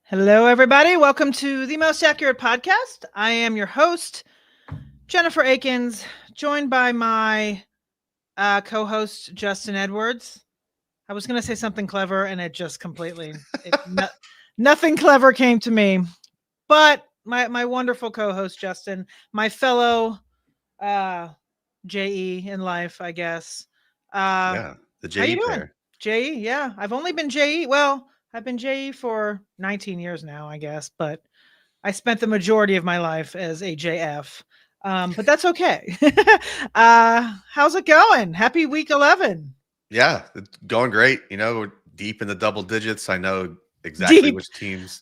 Hello, everybody. Welcome to the Most Accurate Podcast. I am your host, Jennifer Akins, joined by my co-host, Justin Edwards. I was going to say something clever, and it just nothing clever came to me. But my wonderful co-host, Justin, my fellow JE in life, I guess. Yeah, the How you JE doing? player. JE, yeah. I've only been JE. Well, I've been JE for 19 years now, I guess, but I spent the majority of my life as a JF. But that's okay. How's it going? Happy week 11. Yeah, it's going great. We're deep in the double digits. I know exactly Deep. which teams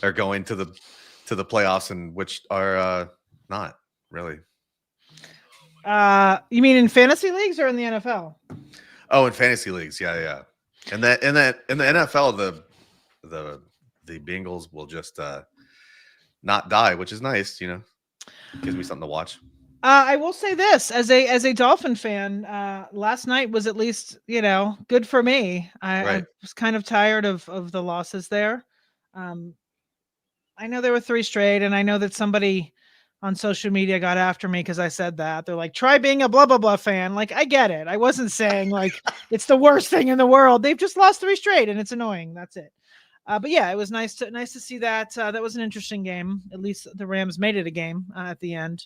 are going to the playoffs and which are not really. You mean in fantasy leagues or in the NFL? Oh, in fantasy leagues, yeah. And that in the NFL, the Bengals will just not die, which is nice. Gives me something to watch. I will say this as a Dolphin fan, last night was at least good for me. I Right. was kind of tired of the losses there. Um, I know there were 3 straight, and I know that somebody on social media got after me because I said that. They're like, "Try being a blah blah blah fan." Like, I get it. I wasn't saying like it's the worst thing in the world. They've just lost 3 straight, and it's annoying. That's it. But yeah, it was nice to see that. That was an interesting game. At least the Rams made it a game at the end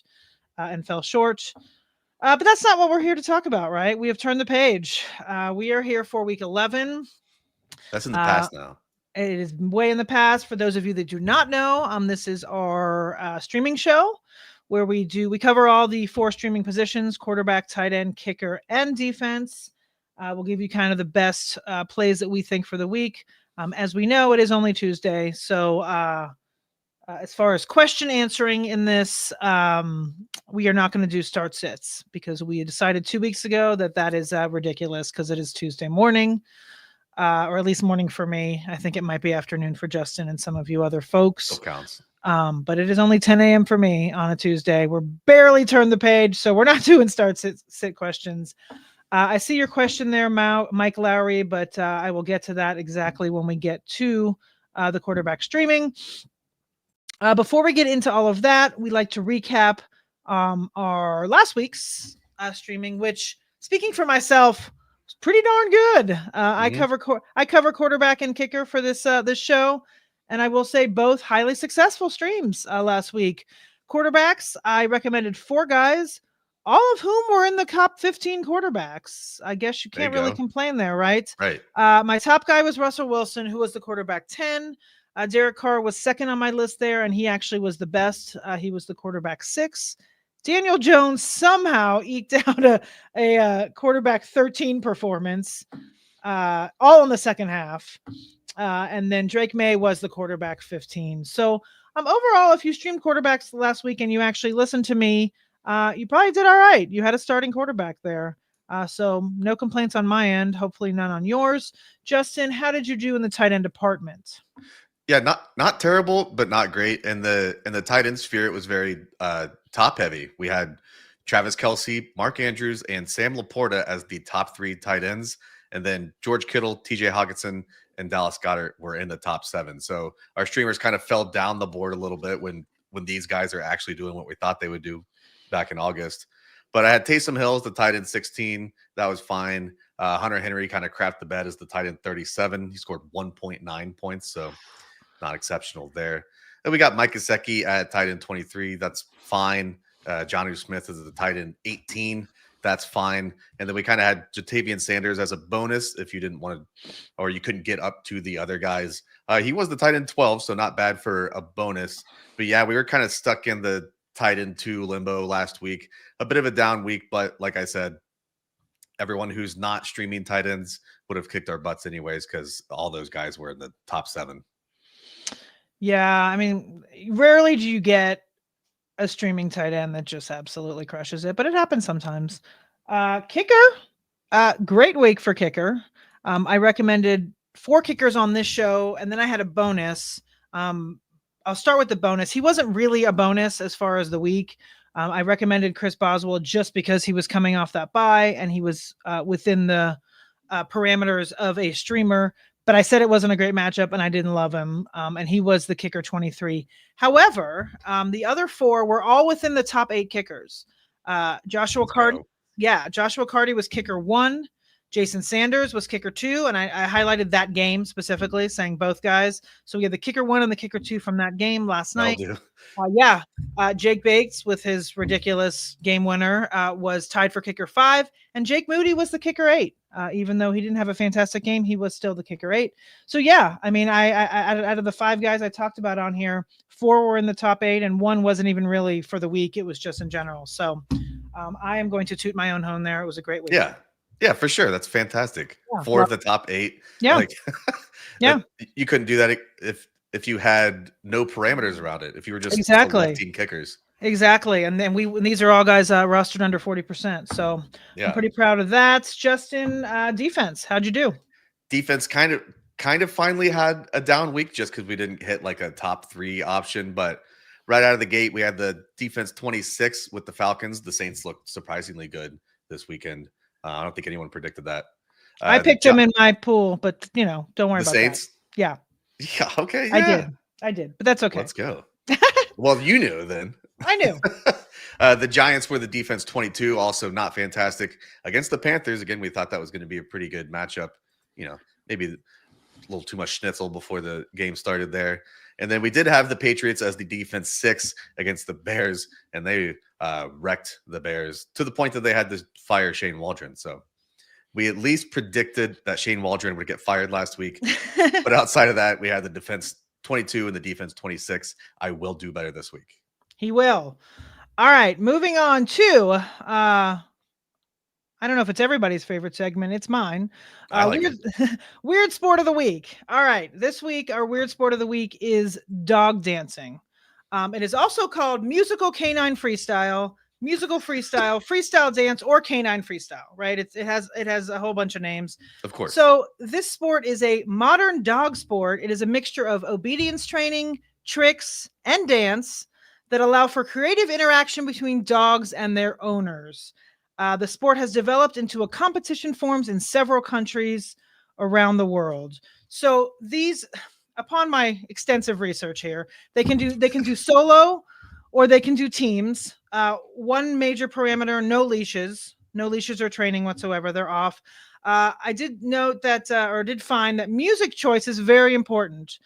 and fell short. But that's not what we're here to talk about, right? We have turned the page. We are here for week 11. That's in the Uh, past now. it is way in the past. For those of you that do not know, this is our streaming show where we cover all the 4 streaming positions: quarterback, tight end, kicker, and defense. We'll give you kind of the best plays that we think for the week. As we know, it is only Tuesday, so as far as question answering in this, we are not going to do start sits because we decided 2 weeks ago that is ridiculous because it is Tuesday morning. Or at least morning for me. I think it might be afternoon for Justin and some of you other folks. Still counts. But it is only 10 a.m. for me on a Tuesday. We're barely turned the page, so we're not doing start sit questions. I see your question there, Mike Lowry, but I will get to that exactly when we get to the quarterback streaming. Before we get into all of that, we like to recap our last week's streaming, which, speaking for myself, was pretty darn good. Mm-hmm. I cover quarterback and kicker for this show, and I will say both highly successful streams last week. Quarterbacks, I recommended 4 guys, all of whom were in the top 15 quarterbacks. I guess you There you can't really go. complain there, right? Right. My top guy was Russell Wilson, who was the quarterback 10. Derek Carr was second on my list there, and he actually was the best. He was the quarterback 6. Daniel Jones somehow eked out a quarterback 13 performance, all in the second half. And then Drake May was the quarterback 15. So overall, if you streamed quarterbacks last week and you actually listened to me, you probably did all right. You had a starting quarterback there. So no complaints on my end. Hopefully none on yours. Justin, how did you do in the tight end department? Yeah, not terrible, but not great. In the tight end sphere, it was very top heavy. We had Travis Kelce, Mark Andrews, and Sam Laporta as the top 3 tight ends, and then George Kittle, TJ Hawkinson, and Dallas Goedert were in the top 7. So our streamers kind of fell down the board a little bit when these guys are actually doing what we thought they would do back in August. But I had Taysom Hill as the tight end 16. That was fine. Hunter Henry kind of crapped the bed as the tight end 37. He scored 1.9 points, so not exceptional there. Then we got Mike Gesicki at tight end 23. That's fine. Jonnu Smith is the tight end 18. That's fine. And then we kind of had Jatavian Sanders as a bonus if you didn't want to, or you couldn't get up to the other guys. He was the tight end 12, so not bad for a bonus. But yeah, we were kind of stuck in the tight end 2 limbo last week. A bit of a down week, but like I said, everyone who's not streaming tight ends would have kicked our butts anyways because all those guys were in the top 7. Yeah, I mean, rarely do you get a streaming tight end that just absolutely crushes it, but it happens sometimes. Kicker, great week for kicker. I recommended 4 kickers on this show, and then I had a bonus. I'll start with the bonus. He wasn't really a bonus as far as the week. I recommended Chris Boswell just because he was coming off that bye and he was within the parameters of a streamer. but I said it wasn't a great matchup, and I didn't love him. And he was the kicker 23. However, the other 4 were all within the top 8 kickers. Joshua Cardi, Joshua Cardi was kicker 1. Jason Sanders was kicker 2, and I highlighted that game specifically, saying both guys. So we had the kicker 1 and the kicker 2 from that game last night. Jake Bates with his ridiculous game winner was tied for kicker 5, and Jake Moody was the kicker 8. Even though he didn't have a fantastic game, he was still the kicker 8. So yeah, I mean, I out of the 5 guys I talked about on here, 4 were in the top 8, and 1 wasn't even really for the week. It was just in general. So I am going to toot my own horn there. It was a great week. Yeah, for sure. That's fantastic. 4 of the top 8. Yeah. Like, you couldn't do that if you had no parameters around it. If you were just selecting kickers. Exactly. And then these are all guys rostered under 40%. So I'm pretty proud of that. Justin, defense, how'd you do? Defense kind of finally had a down week just because we didn't hit like a top 3 option. But right out of the gate, we had the defense 26 with the Falcons. The Saints looked surprisingly good this weekend. I don't think anyone predicted that. I picked them in my pool, but don't worry about Saints? that. Yeah. Yeah. Okay. Yeah. I did, but that's okay. Let's go. Well, you knew then. I knew. The Giants were the defense 22, also not fantastic against the Panthers. Again, we thought that was going to be a pretty good matchup. Maybe a little too much schnitzel before the game started there. And then we did have the Patriots as the defense 6 against the Bears, and they wrecked the Bears to the point that they had to fire Shane Waldron. So we at least predicted that Shane Waldron would get fired last week. But outside of that, we had the defense 22 and the defense 26. I will do better this week. He will. All right, moving on to I don't know if it's everybody's favorite segment. It's mine. Weird sport of the week. All right. This week, our weird sport of the week is dog dancing. It is also called musical canine freestyle, musical freestyle, freestyle dance, or canine freestyle, right? It has a whole bunch of names. Of course. So this sport is a modern dog sport. It is a mixture of obedience training, tricks, and dance that allow for creative interaction between dogs and their owners. The sport has developed into a competition forms in several countries around the world. So these, upon my extensive research here, they can do solo or they can do teams. One major parameter: no leashes or training whatsoever. They're off. I did note that, or did find that music choice is very important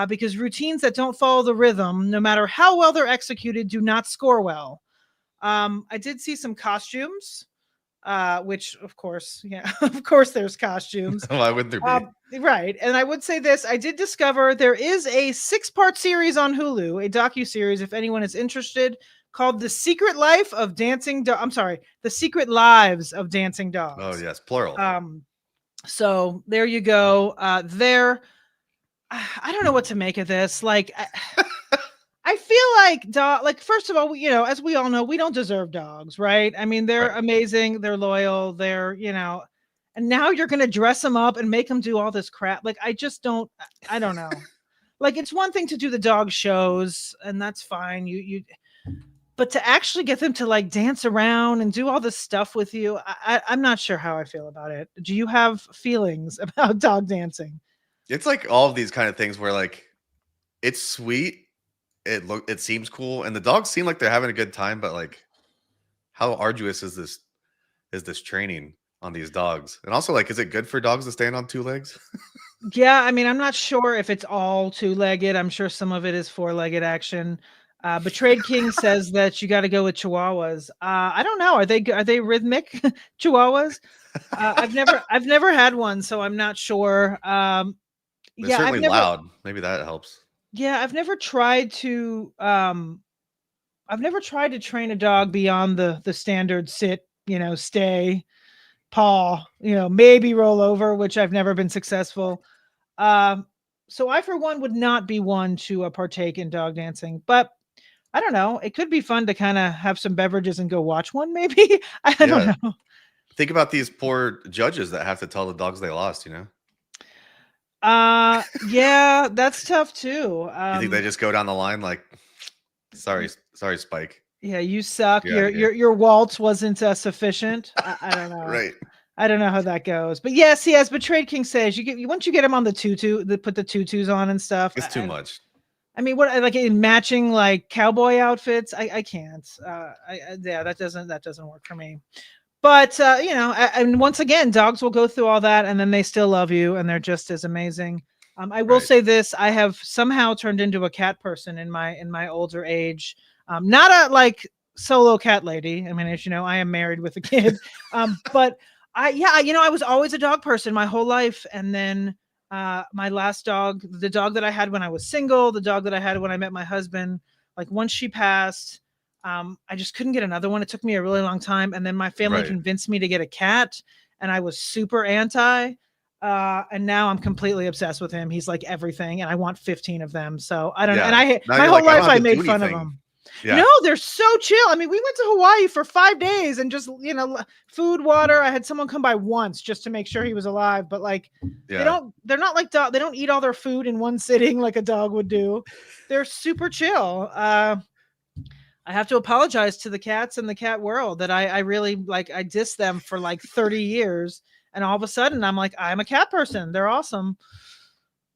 because routines that don't follow the rhythm, no matter how well they're executed, do not score well. I did see some costumes, which of course, of course there's costumes. Why wouldn't there be? Right. And I would say this, I did discover there is a 6-part series on Hulu, a docu-series, if anyone is interested, called The Secret Life of Dancing The Secret Lives of Dancing Dogs. Oh yes, plural. So there you go. I don't know what to make of this. Like, I feel like first of all, as we all know, we don't deserve dogs, right? I mean, they're amazing, they're loyal, they're, and now you're going to dress them up and make them do all this crap. Like, I don't know. Like, it's one thing to do the dog shows, and that's fine. But to actually get them to like dance around and do all this stuff with you, I'm not sure how I feel about it. Do you have feelings about dog dancing? It's like all of these kind of things where like it's sweet. It seems cool, and the dogs seem like they're having a good time, but like, how arduous is this training on these dogs? And also, like, is it good for dogs to stand on 2 legs? Yeah, I mean, I'm not sure if it's all 2-legged. I'm sure some of it is 4-legged action. Betrayed King says that you got to go with Chihuahuas. I don't know. Are they rhythmic Chihuahuas? I've never had one, so I'm not sure. They're certainly loud. Maybe that helps. Yeah, I've never tried to train a dog beyond the standard sit, stay, paw, maybe roll over, which I've never been successful. So I, for one, would not be one to partake in dog dancing, but I don't know. It could be fun to kind of have some beverages and go watch one, maybe. I don't know. Think about these poor judges that have to tell the dogs they lost, Yeah, that's tough too. You think they just go down the line like, sorry, Spike. Yeah, you suck. Your waltz wasn't sufficient. I don't know. Right. I don't know how that goes, but yes, he has betrayed King Sage. You get once you get him on the tutu, put the tutus on and stuff. It's too much. I mean, what like in matching like cowboy outfits? I can't. Yeah, that doesn't work for me. But you know, and once again, dogs will go through all that, and then they still love you, and they're just as amazing. I will say this: I have somehow turned into a cat person in my older age. Not a like solo cat lady. I mean, as you know, I am married with a kid. But I was always a dog person my whole life, and then my last dog, the dog that I had when I was single, the dog that I had when I met my husband, like once she passed, I just couldn't get another one. It took me a really long time, and then my family convinced me to get a cat, and I was super anti. And now I'm completely obsessed with him. He's like everything, and I want 15 of them. So I don't know. And my whole life I made fun of him. Yeah. No, they're so chill. I mean, we went to Hawaii for 5 days and just, food, water. I had someone come by once just to make sure he was alive, but like they're not like they don't eat all their food in one sitting like a dog would do. They're super chill. I have to apologize to the cats in the cat world that I really like. I diss them for like 30 years. And all of a sudden I'm like, I'm a cat person. They're awesome.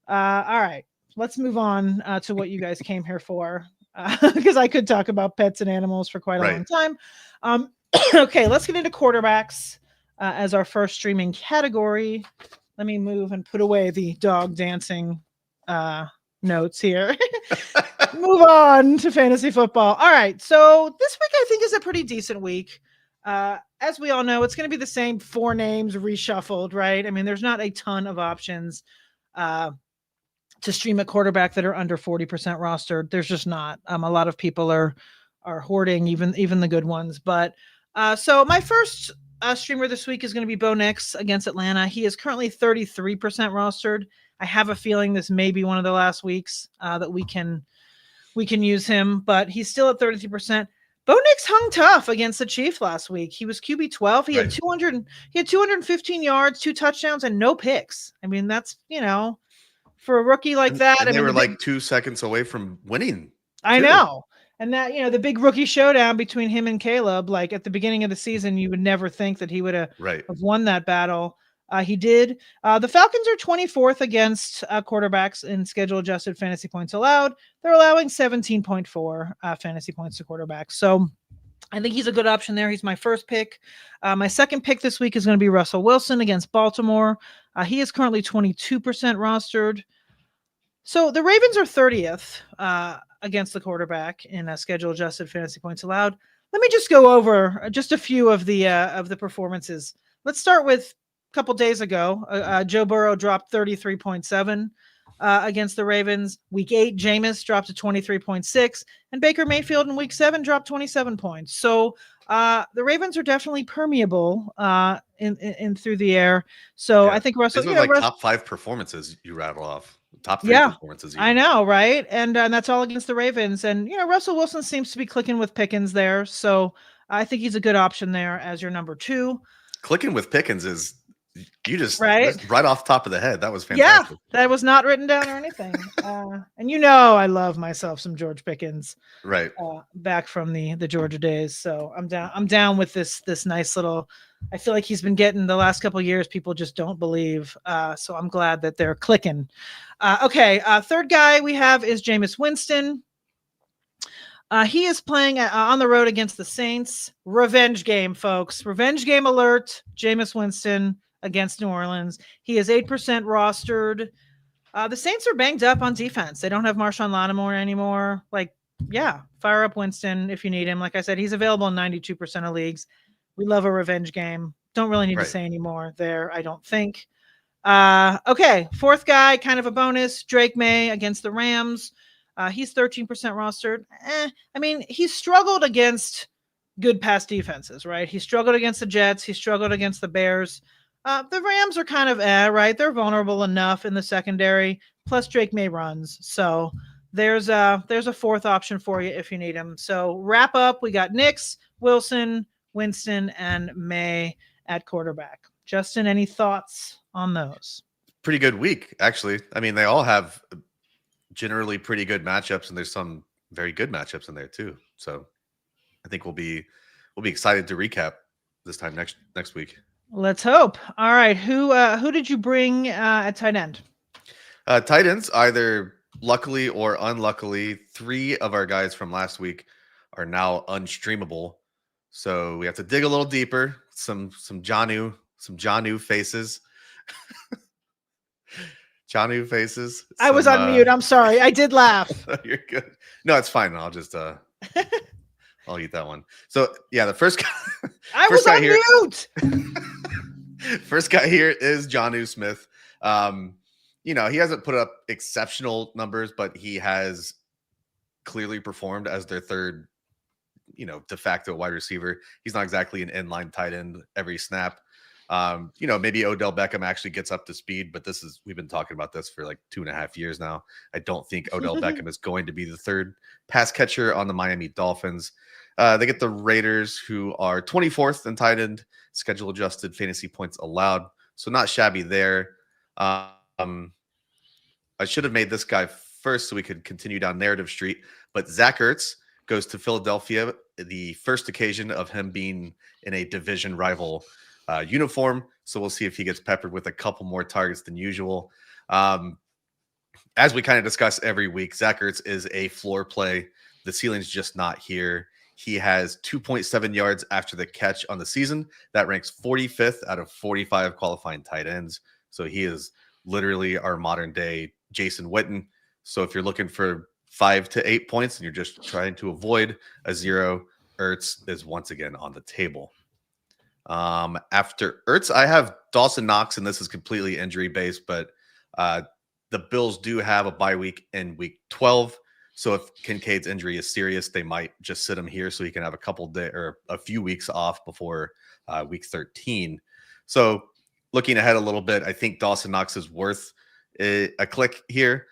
All right, let's move on to what you guys came here for. Because I could talk about pets and animals for quite a long time. Okay, let's get into quarterbacks as our first streaming category. Let me move and put away the dog dancing notes here. Move on to fantasy football. All right, so this week I think is a pretty decent week. As we all know, it's going to be the same 4 names reshuffled, right? I mean, there's not a ton of options to stream a quarterback that are under 40% rostered. There's just not. A lot of people are hoarding even the good ones. But so my first streamer this week is going to be Bo Nix against Atlanta. He is currently 33% rostered. I have a feeling this may be one of the last weeks that we can use him, but he's still at 33%. Bo Nix hung tough against the Chiefs last week. He was QB 12. He had 215 yards, 2 touchdowns, and no picks. I mean, that's for a rookie like that. And they were like 2 seconds away from winning. I know. And that, the big rookie showdown between him and Caleb, like at the beginning of the season, you would never think that he would have won that battle. He did. The Falcons are 24th against quarterbacks in schedule adjusted fantasy points allowed. They're allowing 17.4 fantasy points to quarterbacks. So I think he's a good option there. He's my first pick. My second pick this week is going to be Russell Wilson against Baltimore. He is currently 22% rostered. So the Ravens are 30th against the quarterback in schedule adjusted fantasy points allowed. Let me just go over just a few of the performances. Let's start with a couple days ago. Joe Burrow dropped 33.7 against the Ravens. Week 8, Jameis dropped to 23.6, and Baker Mayfield in Week 7 dropped 27 points. So the Ravens are definitely permeable in through the air. So I think Russell, these are like top 5 performances you rattle off. Top 3 performances. Even. I know, right? And that's all against the Ravens. And Russell Wilson seems to be clicking with Pickens there. So I think he's a good option there as your number 2. Clicking with Pickens is. You just right off the top of the head. That was fantastic. Yeah, that was not written down or anything. And I love myself some George Pickens. Right. Back from the Georgia days. So I'm down with this nice little. I feel like he's been getting the last couple of years. People just don't believe. So I'm glad that they're clicking. Okay. Third guy we have is Jameis Winston. He is playing on the road against the Saints. Revenge game, folks. Revenge game alert. Jameis Winston against New Orleans. He is 8% rostered. The Saints are banged up on defense. They don't have Marshawn Lattimore anymore. Fire up Winston if you need him. Like I said, he's available in 92% of leagues. We love a revenge game. Don't really need to say any more there, I don't think. Okay, fourth guy, kind of a bonus. Drake May against the Rams. He's 13% rostered. I mean, he struggled against good pass defenses, right? He struggled against the Jets. He struggled against the Bears. The Rams are kind of right. They're vulnerable enough in the secondary. Plus Drake May runs. So there's a fourth option for you if you need him. So wrap up. We got Nix, Wilson, Winston, and May at quarterback. Justin, any thoughts on those? Pretty good week, actually. I mean, they all have generally pretty good matchups, and there's some very good matchups in there too. So I think we'll be excited to recap this time next week. Let's hope. All right, who did you bring at tight end? Tight ends, either luckily or unluckily, 3 of our guys from last week are now unstreamable. So we have to dig a little deeper. Some Janu faces. Janu faces. I was Some on mute. I'm sorry. I did laugh. you're good. No, it's fine. I'll just I'll eat that one. So yeah, the first guy I first was guy on here. mute. First guy here is Jonu Smith. He hasn't put up exceptional numbers, but he has clearly performed as their third, de facto wide receiver. He's not exactly an inline tight end every snap. Maybe Odell Beckham actually gets up to speed, but we've been talking about this for like 2.5 years now. I don't think Odell Beckham is going to be the third pass catcher on the Miami Dolphins. They get the Raiders, who are 24th in tight end schedule adjusted fantasy points allowed. So not shabby there. I should have made this guy first so we could continue down narrative street, but Zach Ertz goes to Philadelphia, the first occasion of him being in a division rival uniform. So we'll see if he gets peppered with a couple more targets than usual. As we kind of discuss every week, Zach Ertz is a floor play. The ceiling's just not here. He has 2.7 yards after the catch on the season. That ranks 45th out of 45 qualifying tight ends. So he is literally our modern day Jason Witten. So if you're looking for 5 to 8 points and you're just trying to avoid a 0, Ertz is once again on the table. After Ertz, I have Dawson Knox, and this is completely injury based, but the Bills do have a bye week in week 12. So if Kincaid's injury is serious, they might just sit him here so he can have a few weeks off before week 13. So looking ahead a little bit, I think Dawson Knox is worth a click here.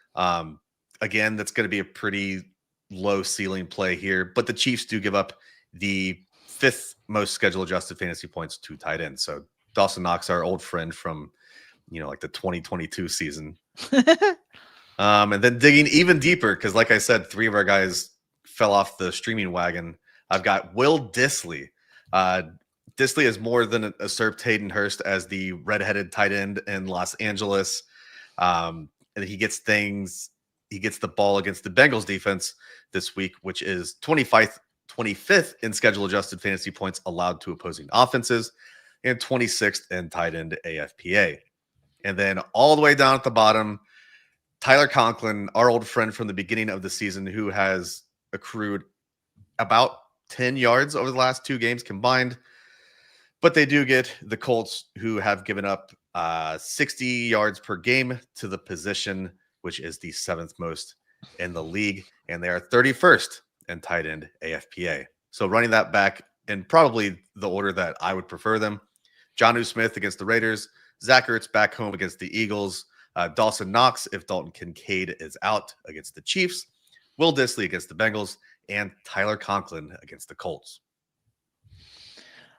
Again, that's going to be a pretty low ceiling play here, but the Chiefs do give up the 5th most schedule adjusted fantasy points to tight ends. So Dawson Knox, our old friend from, like the 2022 season. And then digging even deeper, because like I said, 3 of our guys fell off the streaming wagon. I've got Will Dissly. Dissly is more than usurped Hayden Hurst as the redheaded tight end in Los Angeles. And he gets the ball against the Bengals defense this week, which is 25th in schedule adjusted fantasy points allowed to opposing offenses and 26th in tight end AFPA. And then all the way down at the bottom, Tyler Conklin, our old friend from the beginning of the season, who has accrued about 10 yards over the last 2 games combined. But they do get the Colts, who have given up 60 yards per game to the position, which is the 7th most in the league. And they are 31st in tight end AFPA. So running that back in probably the order that I would prefer them: Jonnu Smith against the Raiders, Zach Ertz back home against the Eagles, Dawson Knox if Dalton Kincaid is out against the Chiefs, Will Dissly against the Bengals, and Tyler Conklin against the Colts.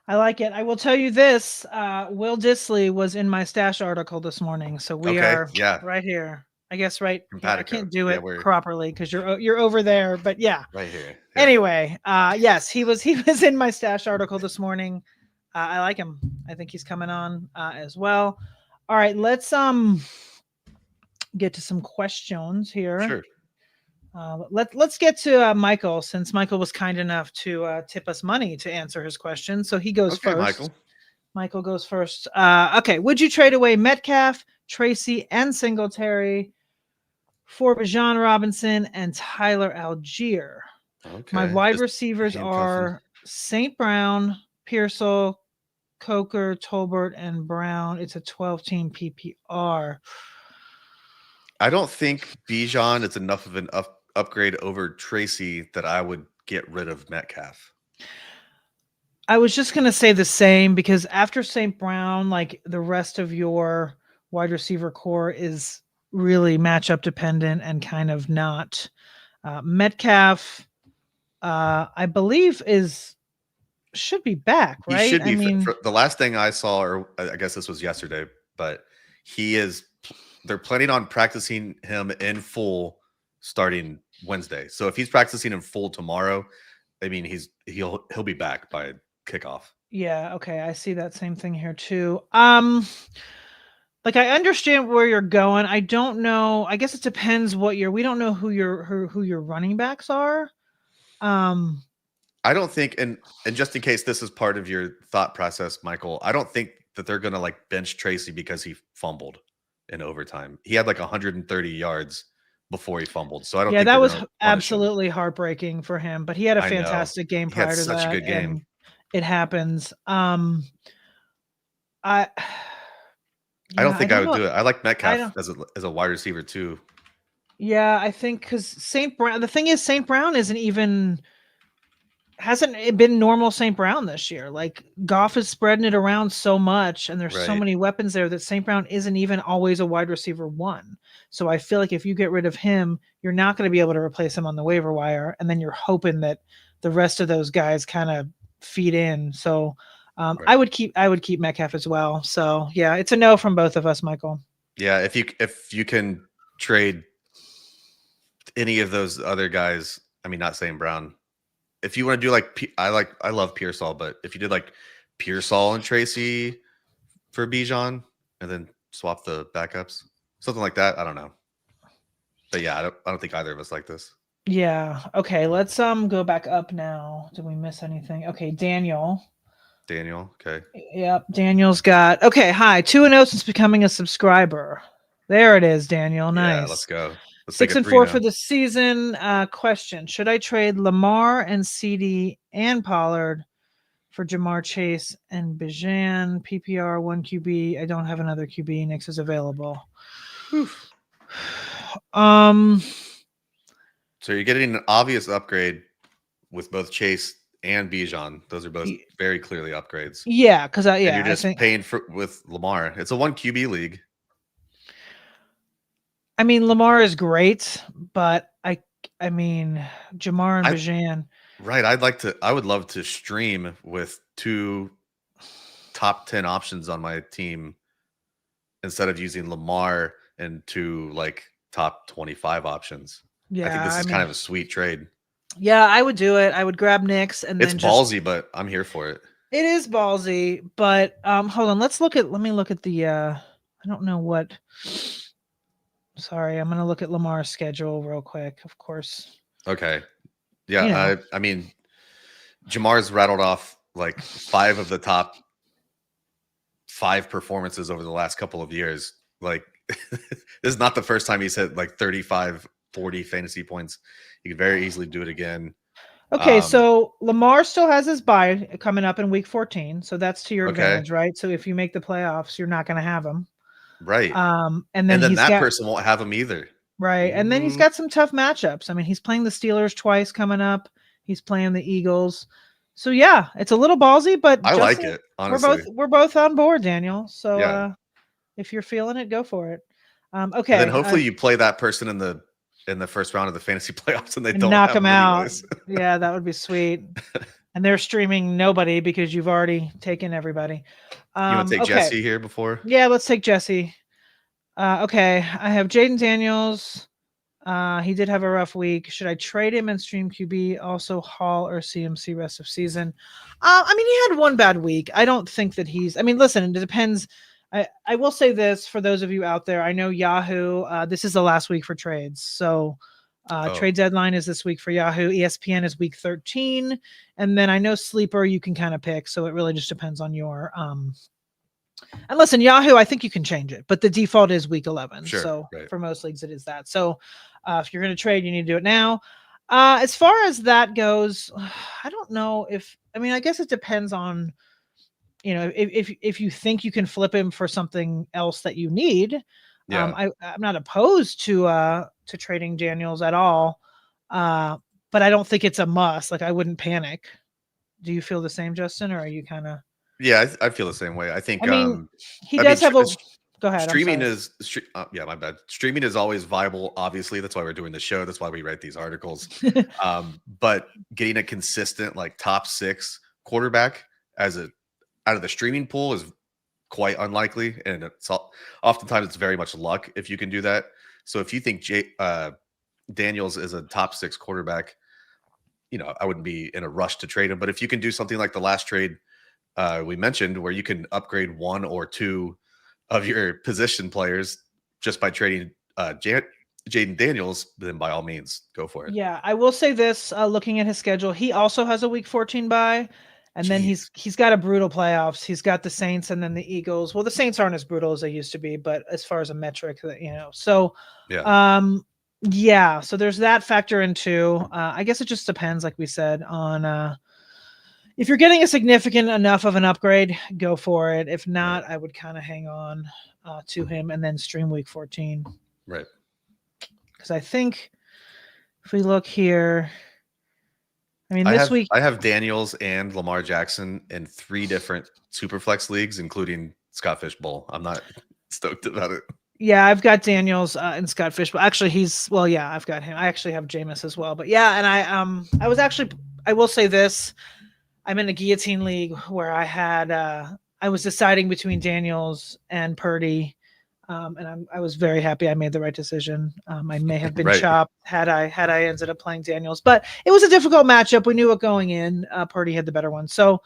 I like it. I will tell you this: Will Dissly was in my stash article this morning, so we are right here. I guess right. I can't do it properly because you're over there, but yeah, right here. Yeah. Anyway, yes, he was in my stash article this morning. I like him. I think he's coming on as well. All right, let's get to some questions here. Sure. Let's get to Michael, since Michael was kind enough to tip us money to answer his question. So he goes first. Michael goes first. Okay. Would you trade away Metcalf, Tracy, and Singletary for Bijan Robinson and Tyler Algier? Okay. My wide receivers are St. Brown, Pearsall, Coker, Tolbert, and Brown. It's a 12-team PPR. I don't think Bijan is enough of an upgrade over Tracy that I would get rid of Metcalf. I was just going to say the same, because after St. Brown, like, the rest of your wide receiver core is really matchup dependent and kind of not. Metcalf, I believe, should be back, right? He should be. The last thing I saw, or I guess this was yesterday, but they're planning on practicing him in full starting Wednesday. So if he's practicing in full tomorrow, I mean, he'll be back by kickoff. Yeah, okay, I see that same thing here too. Like I understand where you're going. I don't know. I guess it depends what we don't know who your running backs are. Um I don't think, and just in case this is part of your thought process, Michael, I don't think that they're going to like bench Tracy because he fumbled in overtime. He had like 130 yards before he fumbled, so I don't yeah, think that they're was going to punish him. absolutely heartbreaking for him, but he had a I know fantastic game he had prior to such a that good game. and it happens. I I don't yeah, I think I don't would know. do it. I like I Metcalf don't as a wide receiver too. Yeah, I think cuz St. Brown the thing is St. Brown isn't even hasn't it been normal St. Brown this year. Like Goff is spreading it around so much and there's so Right. many weapons there that St. Brown isn't even always a wide receiver one. So I feel like if you get rid of him, you're not going to be able to replace him on the waiver wire and then you're hoping that the rest of those guys kind of feed in. So Right. I would keep Metcalf as well. So yeah, it's a no from both of us, Michael. Yeah, if you can trade any of those other guys, I mean, not saying Brown. If you want to do I love Pearsall, but if you did like Pearsall and Tracy for Bijan and then swap the backups, something like that, I don't know. But yeah, I don't think either of us like this. Yeah. Okay, let's go back up now. Did we miss anything? Okay, Daniel. Daniel, okay. Yep, Daniel's got okay. Hi, 2-0 since becoming a subscriber. There it is, Daniel. Yeah, let's Nice. go. Let's take Six a and 3 four for now. the season. Question: should I trade Lamar and CD and Pollard for Jamar Chase and Bijan? PPR 1 QB. I don't have another QB. Nix is available. Whew. Um. So you're getting an obvious upgrade with both Chase and Bijan. Those are both very clearly upgrades. Yeah, because And you're I just think. paying for with Lamar. It's a 1 QB league. I mean, Lamar is great, but I mean, Jamar and I Bijan. Right. I would love to stream with 2 top 10 options on my team instead of using Lamar and 2 like top 25 options. I think Yeah, this I is kind mean, of a sweet trade. yeah, I would do it. I would grab Nix and It's then just ballsy, but I'm here for it. it is ballsy, but hold on, let me look at the I don't know what sorry, I'm gonna look at Lamar's schedule real quick, of course. Okay. You know. Yeah, I mean Jamar's rattled off like 5 of the top 5 performances over the last couple of years. Like this is not the first time he's hit like 35, 40 fantasy points. He could very easily do it again. Okay, so Lamar still has his bye coming up in week 14, so that's to your Okay. advantage, right? So if you make the playoffs, you're not gonna have him. Right. And then And then he's that got person won't have him either. right, and then he's Ooh. got some tough matchups. I mean, he's playing the Steelers twice coming up. He's playing the Eagles. So yeah, it's a little ballsy, but I like Justin, it, honestly. we're both on board, Daniel. So Yeah. if you're feeling it, go for it. And then Okay, hopefully you play that person in the first round of the fantasy playoffs and they and don't knock have him him out. anyways. Yeah, that would be sweet. And they're streaming nobody because you've already taken everybody. You want to take Okay, Jesse here before? yeah, let's take Jesse. Okay, I have Jaden Daniels. He did have a rough week. Should I trade him and stream QB? Also, Hall or CMC rest of season? I mean, he had one bad week. I don't think that he's. I mean, listen, it depends. I will say this for those of you out there. I know Yahoo. This is the last week for trades, so trade deadline is this week for Yahoo. ESPN is week 13, and then I know Sleeper you can kind of pick. So it really just depends on your. And listen, Yahoo, I think you can change it, but the default is week 11. Sure. So Right. for most leagues, it is that. So if you're going to trade, you need to do it now. As far as that goes, I don't know if, I mean, I guess it depends on, you know, if you think you can flip him for something else that you need. Yeah. I'm not opposed to trading Daniels at all. But I don't think it's a must. Like I wouldn't panic. Do you feel the same, Justin, or are you kind of? Yeah, I feel the same way. I think I mean, he I mean does have a. Go ahead. I'm streaming sorry. is yeah, my bad. Streaming is always viable, obviously. That's why we're doing the show. That's why we write these articles. But getting a consistent like top 6 quarterback as a out of the streaming pool is quite unlikely, and oftentimes it's very much luck if you can do that. So if you think Daniels is a top 6 quarterback, you know, I wouldn't be in a rush to trade him. But if you can do something like the last trade we mentioned, where you can upgrade one or two of your position players just by trading Jaden Daniels, then by all means, go for it. Yeah, I will say this, looking at his schedule, he also has a week 14 bye, and then Jeez. he's got a brutal playoffs. He's got the Saints and then the Eagles. Well, the Saints aren't as brutal as they used to be, but as far as a metric, so Yeah. yeah, so there's that factor in too. I guess it just depends, like we said, on if you're getting a significant enough of an upgrade, go for it. If not, I would kind of hang on to him and then stream week 14. Right. Because I think if we look here, I mean, this week I have Daniels and Lamar Jackson in 3 different Superflex leagues, including Scott Fish Bowl. I'm not stoked about it. yeah, I've got Daniels and Scott Fish, but actually I've got him. I actually have Jameis as well. But yeah, and I will say this. I'm in a guillotine league where I was deciding between Daniels and Purdy. And I was very happy I made the right decision. I may have been Right. chopped had I ended up playing Daniels, but it was a difficult matchup. We knew it going in. Purdy had the better one. So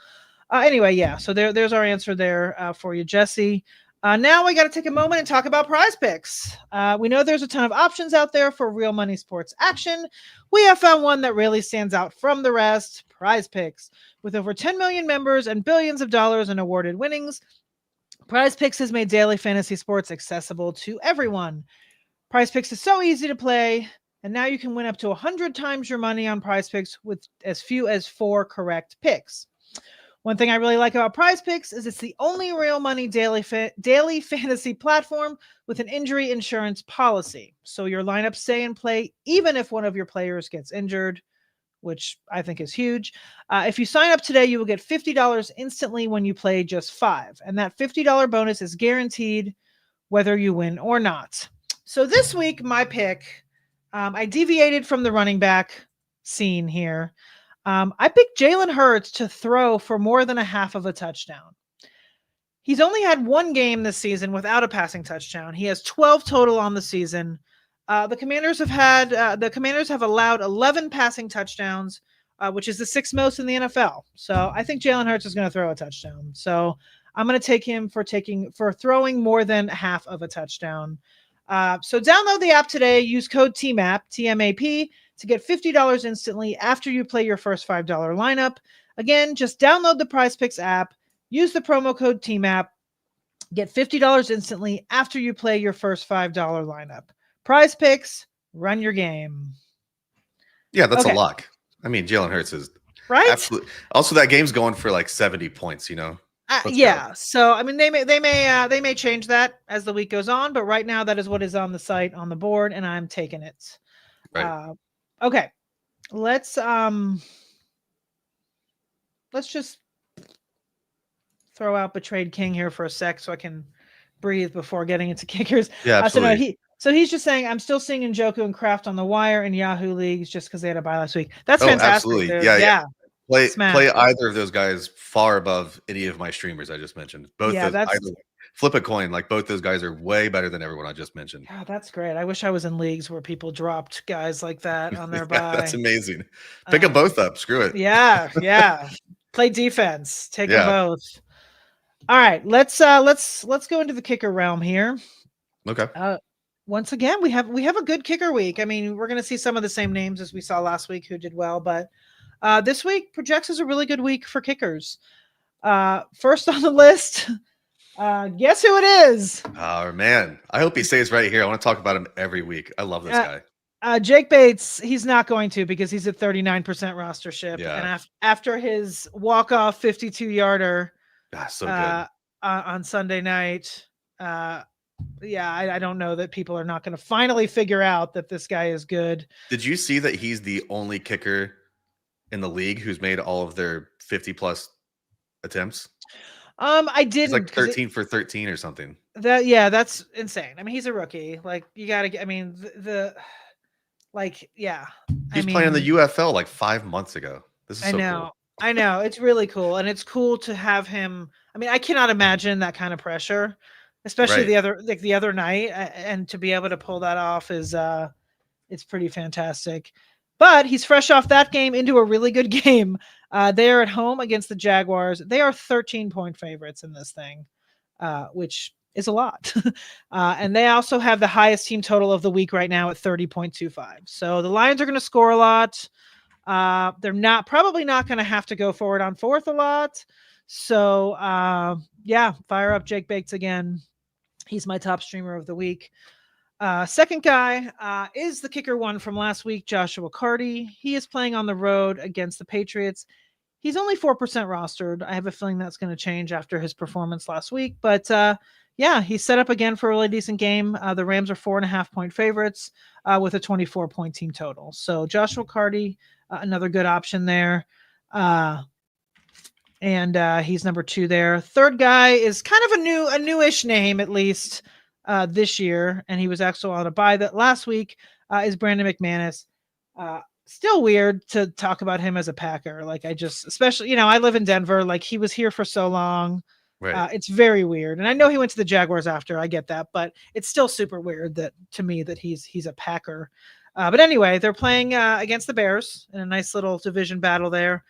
anyway, yeah. So there's our answer there for you, Jesse. Now we got to take a moment and talk about Prize Picks. We know there's a ton of options out there for real money sports action. We have found one that really stands out from the rest, Prize Picks. With over 10 million members and billions of dollars in awarded winnings, Prize Picks has made daily fantasy sports accessible to everyone. Prize Picks is so easy to play, and now you can win up to 100 times your money on Prize Picks with as few as 4 correct picks. One thing I really like about Prize Picks is it's the only real money daily fantasy platform with an injury insurance policy. So your lineups stay in play even if one of your players gets injured, which I think is huge. If you sign up today, you will get $50 instantly when you play just 5. And that $50 bonus is guaranteed whether you win or not. So this week, my pick, I deviated from the running back scene here. I picked Jalen Hurts to throw for more than a half of a touchdown. He's only had 1 game this season without a passing touchdown. He has 12 total on the season. The Commanders have allowed 11 passing touchdowns, which is the 6th most in the NFL. So I think Jalen Hurts is going to throw a touchdown. So I'm going to take him for throwing more than half of a touchdown. So download the app today. Use code TMAP, TMAP, to get $50 instantly after you play your first $5 lineup. Again, just download the Prize Picks app, use the promo code TMAP, get $50 instantly after you play your first $5 lineup. Prize Picks, run your game. Yeah, that's a lock. I mean, Jalen Hurts is right. Absolutely. Also, that game's going for like 70 points. Yeah. Go. So I mean, they may change that as the week goes on, but right now that is what is on the site on the board, and I'm taking it. Right. Okay. Let's just throw out Betrayed King here for a sec so I can breathe before getting into kickers. Yeah, absolutely. So he's just saying, I'm still seeing Njoku and Kraft on the wire in Yahoo leagues just because they had a bye last week. That's fantastic. Absolutely. Dude. Yeah. Play either of those guys far above any of my streamers I just mentioned. Flip a coin. Like both those guys are way better than everyone I just mentioned. Yeah, that's great. I wish I was in leagues where people dropped guys like that on their bye. That's amazing. Pick them both up. Screw it. Yeah. Play defense. Take them both. All right, let's go into the kicker realm here. Okay. Once again, we have a good kicker week. I mean, we're going to see some of the same names as we saw last week who did well, but this week projects as a really good week for kickers. First on the list, guess who it is? Oh man, I hope he stays right here. I want to talk about him every week. I love this guy. Jake Bates, he's not going to because he's at 39% rostership, and after his walk-off 52-yarder. So good. On Sunday night. I don't know that people are not going to finally figure out that this guy is good. Did you see that he's the only kicker in the league who's made all of their 50+ attempts? I didn't. He's like 13 for 13 or something. That's insane. I mean, he's a rookie. Like you got to. I mean, He's playing in the UFL like 5 months ago. This is so cool. I know. It's really cool. And it's cool to have him. I mean, I cannot imagine that kind of pressure, especially the other night. And to be able to pull that off is it's pretty fantastic. But he's fresh off that game into a really good game. They're at home against the Jaguars. They are 13-point favorites in this thing, which is a lot. And they also have the highest team total of the week right now at 30.25. So the Lions are going to score a lot. They're probably not going to have to go forward on fourth a lot. So yeah, fire up Jake Bates again. He's my top streamer of the week. Second guy is the kicker one from last week, Joshua Carty. He is playing on the road against the Patriots. He's only 4% rostered. I have a feeling that's going to change after his performance last week. But yeah, he's set up again for a really decent game. The Rams are 4.5-point favorites with a 24-point team total. So Joshua Carty, another good option there. And he's number 2 there. Third guy is kind of a newish name, at least this year, and he was actually on a bye that last week. Is Brandon McManus. Still weird to talk about him as a Packer. Like especially, I live in Denver. Like he was here for so long. Right. It's very weird. And I know he went to the Jaguars after. I get that, but it's still super weird that he's a Packer. But anyway, they're playing against the Bears in a nice little division battle there.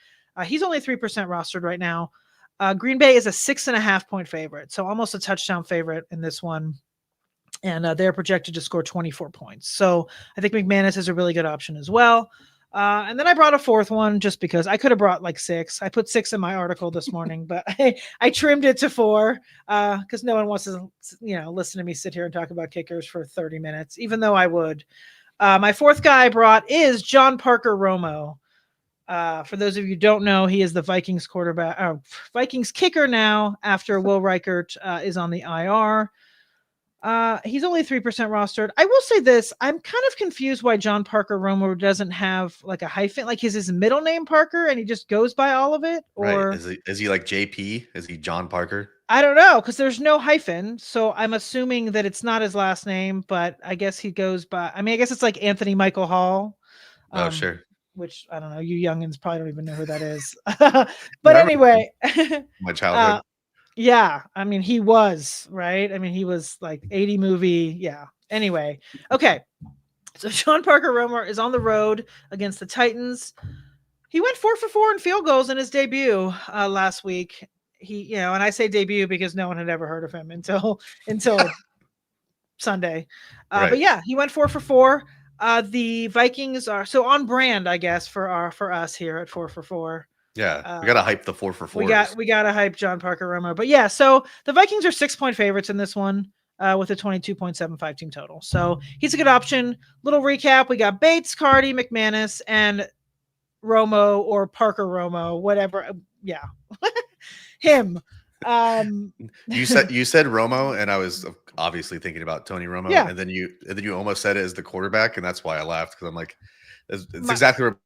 He's only 3% rostered right now. Green Bay is a 6.5-point favorite, so almost a touchdown favorite in this one. And they're projected to score 24 points. So I think McManus is a really good option as well. And then I brought a fourth one just because I could have brought like 6. I put 6 in my article this morning, but I trimmed it to 4 because no one wants to, listen to me sit here and talk about kickers for 30 minutes, even though I would. My fourth guy I brought is John Parker Romo. For those of you who don't know, he is the Vikings Vikings kicker now after Will Reichert is on the IR. He's only 3% rostered. I will say this. I'm kind of confused why John Parker Romo doesn't have like a hyphen. Like, is his middle name Parker and he just goes by all of it? Or right. Is he like JP? Is he John Parker? I don't know, because there's no hyphen. So I'm assuming that it's not his last name, but I guess he goes by, I guess it's like Anthony Michael Hall. Oh, sure. Which I don't know. You youngins probably don't even know who that is. But anyway, my childhood. Yeah, he was, right? He was like 80 movie. Yeah. Anyway, okay. So John Parker Romo is on the road against the Titans. He went 4 for 4 in field goals in his debut last week. He, and I say debut because no one had ever heard of him until Sunday. Right. But yeah, he went 4 for 4. The Vikings are so on brand, I guess, for us here at 4 for 4. Yeah, we gotta hype the 4 for 4. We gotta hype John Parker Romo. But yeah, so the Vikings are 6-point favorites in this one with a 22.75 team total. So he's a good option. Little recap: we got Bates, Carty, McManus, and Romo or Parker Romo, whatever. Yeah, him. You said Romo, and I was obviously thinking about Tony Romo. Yeah. And then you almost said it as the quarterback, and that's why I laughed, because I'm like, it's exactly where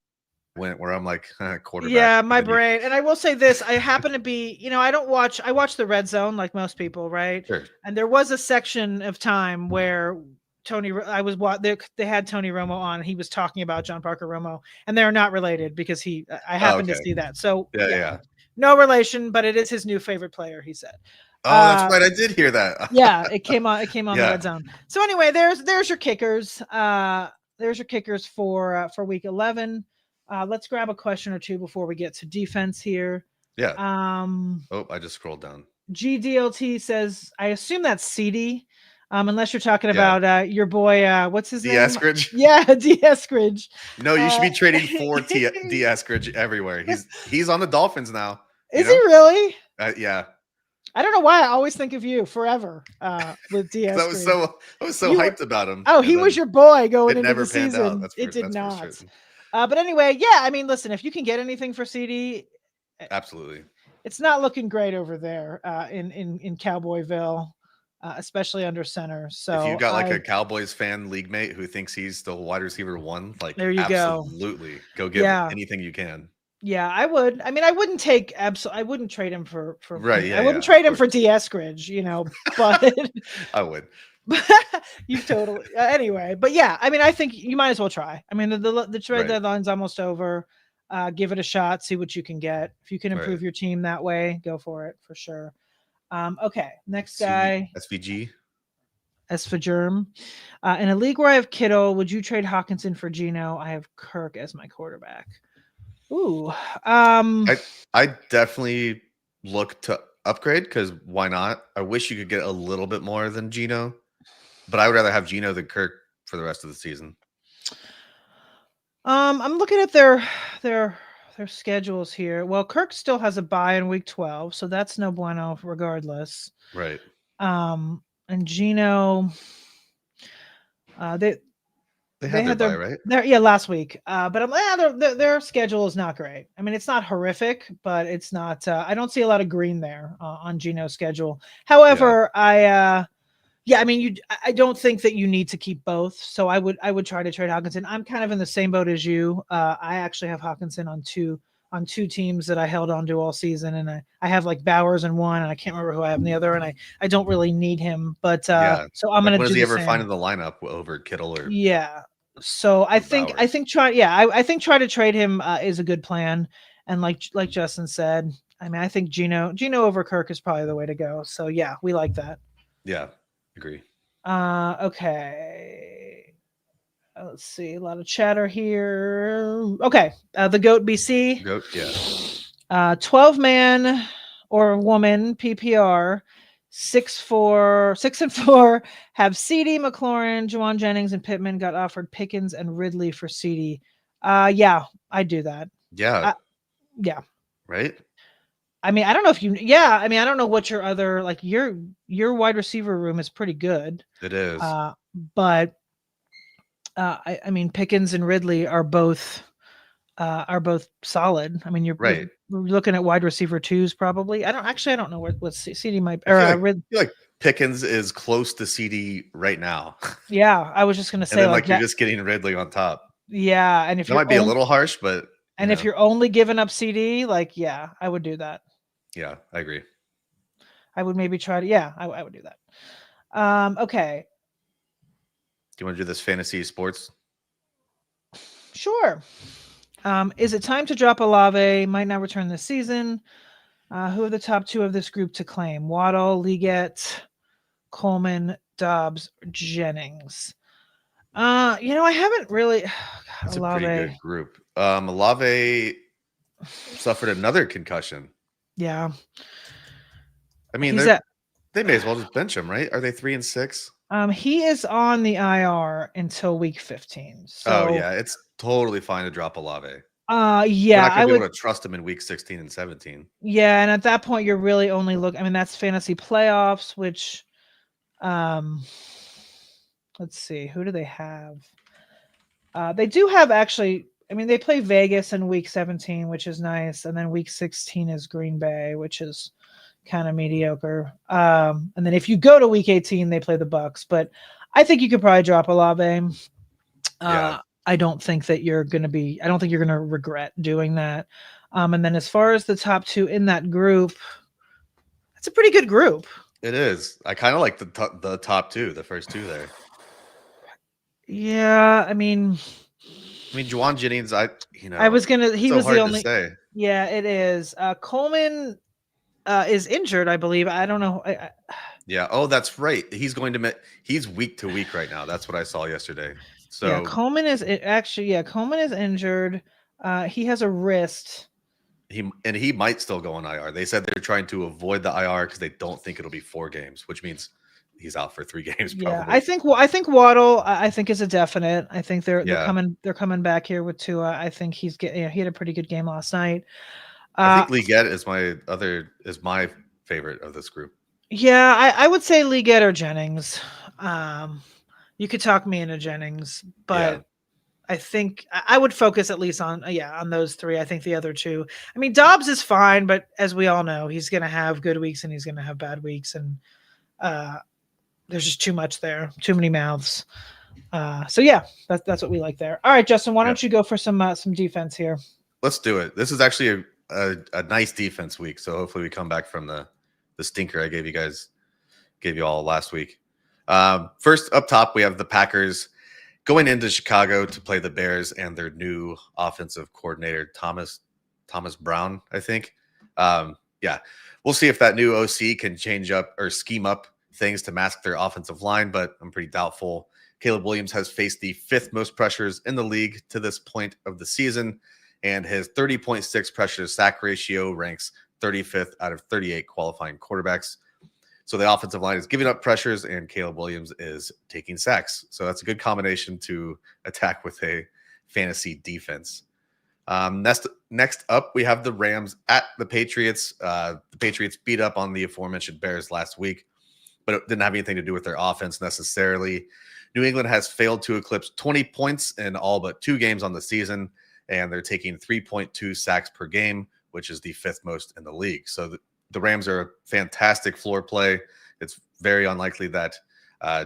went, where I'm like, quarterback. Yeah, my brain. And I will say this, I happen to be, I watch the Red Zone like most people, right? Sure. And there was a section of time where they had Tony Romo on, and he was talking about John Parker Romo, and they're not related because I happened to see that. So yeah. No relation, but it is his new favorite player, he said. Oh, that's right. I did hear that. Yeah, it came on the Red Zone. So anyway, there's your kickers. There's your kickers for week 11. Let's grab a question or two before we get to defense here. Yeah. I just scrolled down. GDLT says, I assume that's CD. Unless you're talking about your boy, what's his name? Eskridge. Yeah, Eskridge. No, you should be trading for Eskridge everywhere. He's on the Dolphins now. Is he really? Yeah. I don't know why I always think of you forever with DS. I was so hyped about him. Oh, he was your boy going into the season. It did not. But anyway, yeah. Listen, if you can get anything for CD, absolutely. It's not looking great over there in Cowboyville, especially under center. So if you've got like a Cowboys fan league mate who thinks he's still wide receiver 1, like there you absolutely go get anything you can. Yeah, I would. I wouldn't take I wouldn't trade him for right. Yeah, I wouldn't trade him for Eskridge, but I would. You totally anyway. But yeah, I think you might as well try. The trade deadline's almost over. Give it a shot, see what you can get. If you can improve your team that way, go for it for sure. Okay, next guy. SVG. as Fajerm. In a league where I have Kittle, would you trade Hawkinson for Geno? I have Kirk as my quarterback. Ooh. I definitely look to upgrade because why not? I wish you could get a little bit more than Geno, but I would rather have Geno than Kirk for the rest of the season. I'm looking at their schedules here. Well, Kirk still has a bye in week 12, so that's no bueno regardless. Right. And Geno, they had their had bye, right? last week. But I'm their schedule is not great. I mean, it's not horrific, but it's not. I don't see a lot of green there on Geno's schedule. However, I mean, I don't think that you need to keep both. So I would try to trade Hawkinson. I'm kind of in the same boat as you. I actually have Hawkinson on two teams that I held on to all season, and I have like Bowers in one, and I can't remember who I have in the other, and I don't really need him. But so I'm like, gonna when do does he the ever same. find in the lineup over Kittle or So I think Bowers? I think try to trade him is a good plan. And like Justin said, I mean, I think Geno over Kirk is probably the way to go. So yeah, we like that. Yeah, agree. Okay. Let's see. A lot of chatter here. Okay. The GOAT BC. Goat, yeah. 12 man or woman PPR. 6-4 have CD, McLaurin, Juwan Jennings, and Pittman. Got offered Pickens and Ridley for CD. Yeah, I'd do that. Yeah. Yeah. Right. I mean, I don't know if you. Yeah, I mean, I don't know what your other like your wide receiver room is pretty good. It is. But I mean, Pickens and Ridley are both solid. I mean, you're looking at wide receiver twos probably. I don't know what CD might. I feel like Pickens is close to CD right now. Yeah, I was just gonna say and then, you're just getting Ridley on top. Yeah, and if that might be a little harsh, but if you're only giving up CD, yeah, I would do that. Yeah, I agree. I would maybe try to. Yeah, I would do that. Okay. Do you want to do this fantasy sports? Sure. Is it time to drop Olave? Might not return this season. Who are the top two of this group to claim? Waddle, Liggett, Coleman, Dobbs, Jennings. I haven't really. It's a pretty good group. Olave suffered another concussion. Yeah. I mean, they may as well just bench him, right? Are they 3 and 6? He is on the IR until week 15. So yeah, it's totally fine to drop Olave. Yeah, I would be able to trust him in week 16 and 17. Yeah, and at that point, you're really only looking. I mean, that's fantasy playoffs, which, let's see, who do they have? They do have actually. I mean, they play Vegas in week 17, which is nice, and then week 16 is Green Bay, which is kind of mediocre. And then if you go to week 18, they play the Bucks. But I think you could probably drop Olave. I don't think that you're going to I don't think you're going to regret doing that. And then as far as the top two in that group, it's a pretty good group. It is. I kind of like the top two, the first two there. Yeah, I mean, Juwan Jennings, I was gonna. He was the only. Say. Yeah, it is. Coleman is injured, I believe. I don't know. Yeah. Oh, that's right. He's going to. He's week to week right now. That's what I saw yesterday. So yeah, Coleman is actually. Yeah, Coleman is injured. He has a wrist. He might still go on IR. They said they're trying to avoid the IR because they don't think it'll be 4 games, which means he's out for 3 games. Probably. Yeah, I think Waddle. I think is a definite. I think they're coming back here with Tua. I think he's getting. He had a pretty good game last night. I think Liggett is my favorite of this group. Yeah, I would say Liggett or Jennings. You could talk me into Jennings, but I think I would focus at least on those 3. I think the other 2. I mean, Dobbs is fine, but as we all know, he's going to have good weeks and he's going to have bad weeks, and there's just too much there, too many mouths. So yeah, that's what we like there. All right, Justin, why don't you go for some defense here? Let's do it. This is actually a nice defense week, so hopefully we come back from the stinker I gave you all last week. First up top, we have the Packers going into Chicago to play the Bears and their new offensive coordinator, Thomas Brown, I think. We'll see if that new OC can change up or scheme up things to mask their offensive line, but I'm pretty doubtful. Caleb Williams has faced the 5th most pressures in the league to this point of the season, and his 30.6 pressure to sack ratio ranks 35th out of 38 qualifying quarterbacks. So the offensive line is giving up pressures, and Caleb Williams is taking sacks. So that's a good combination to attack with a fantasy defense. Next up, we have the Rams at the Patriots. The Patriots beat up on the aforementioned Bears last week, but it didn't have anything to do with their offense necessarily. New England has failed to eclipse 20 points in all but 2 games on the season, and they're taking 3.2 sacks per game, which is the 5th most in the league. So the Rams are a fantastic floor play. It's very unlikely that